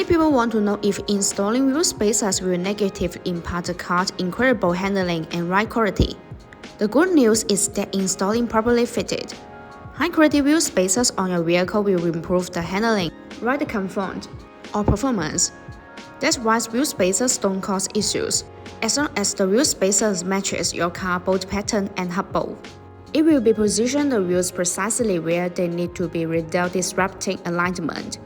Many people want to know if installing wheel spacers will negatively impact the car's incredible handling and ride quality. The good news is that installing properly fitted, high-quality wheel spacers on your vehicle will improve the handling, ride comfort, or performance. That's why wheel spacers don't cause issues, as long as the wheel spacers matches your car bolt pattern and hub bolt. It will be positioned the wheels precisely where they need to be without disrupting alignment.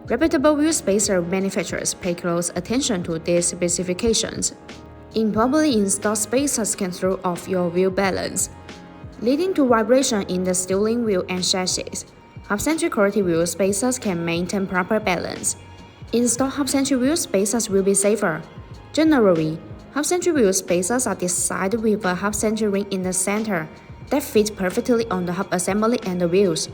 Reputable wheel spacer manufacturers pay close attention to these specifications. Improperly installed spacers can throw off your wheel balance, leading to vibration in the steering wheel and chassis. Half-century quality wheel spacers can maintain proper balance. Installed half-century wheel spacers will be safer. Generally, half-century wheel spacers are designed with a half-century ring in the center that fits perfectly on the hub assembly and the wheels.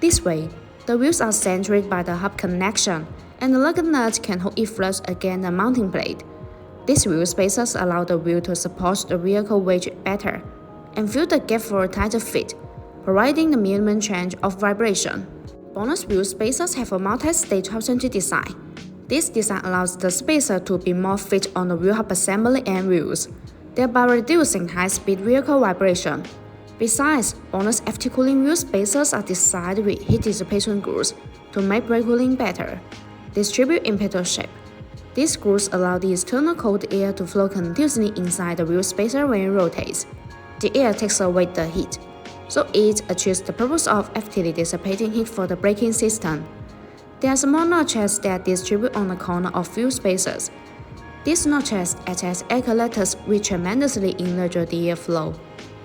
This way, the wheels are centered by the hub connection, and the lug nut can hold it flush against the mounting plate. These wheel spacers allow the wheel to support the vehicle weight better and fill the gap for a tighter fit, providing the minimum change of vibration. BONOSS wheel spacers have a multi-stage half-century design. This design allows the spacer to be more fit on the wheel hub assembly and wheels, thereby reducing high-speed vehicle vibration. Besides, BONOSS FT cooling wheel spacers are designed with heat dissipation grooves to make brake cooling better. Distribute in petal shape. These grooves allow the external cold air to flow continuously inside the wheel spacer when it rotates. The air takes away the heat, so it achieves the purpose of effectively dissipating heat for the braking system. There are small notches that distribute on the corner of wheel spacers. These notches act as air collectors which tremendously enlarge the air flow,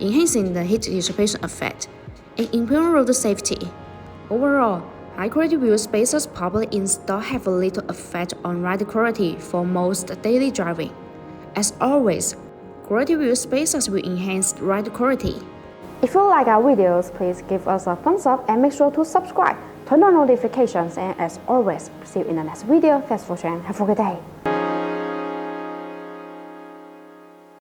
enhancing the heat dissipation effect and improving road safety. Overall, high-quality wheel spacers properly installed have a little effect on ride quality for most daily driving. As always, quality wheel spacers will enhance ride quality. If you like our videos, please give us a thumbs up and make sure to subscribe, turn on notifications, and as always, see you in the next video. Thanks for watching. Have a good day.